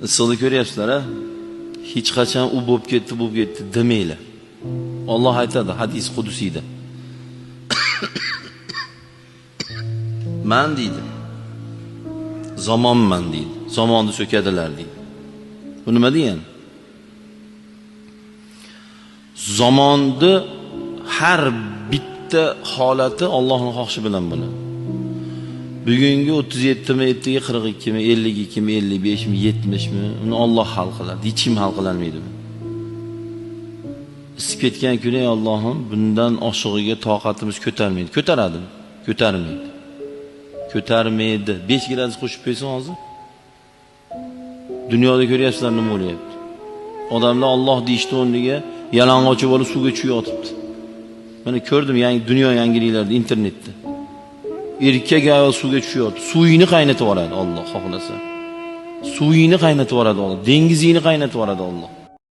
Issiqni ko'ryapsizlar, a? Hech qachon u bo'lib ketdi demanglar. Alloh aytadi hadis qudusiyda. Men deydi. Zamonman deydi. Zamonni so'kadilar deydi. Bu nima degani? Zamonni har bitta holati Allohning xohishi bilan bo'ladi. Bugungi 37 mi, 42 mi, 52 mi, 55 mi, 70 mi, uni Alloh hal qiladi. Hech kim hal qila olmaydi. Isib ketgan kuni Allohim bundan oshig'iga toqatimiz ko'tarmaydi. Ko'taradimi? Ko'tarmaydi. Ko'tarmaydi. 5 gradus qo'shib qo'ysa hozir. Dunyoda ko'ryapsizlar nima bo'lyapti? Odamlar Alloh deyishdi o'rniga yalang'och bo'lib suvga tushib yotibdi. Mana ko'rdim dunyo yangiliklarida internetda. Erkak ayol suvga tushyapti. Suvini qaynatib yuboradi Alloh xohlasa. Suvini qaynatib yuboradi Alloh. Dengizini qaynatib yuboradi Alloh.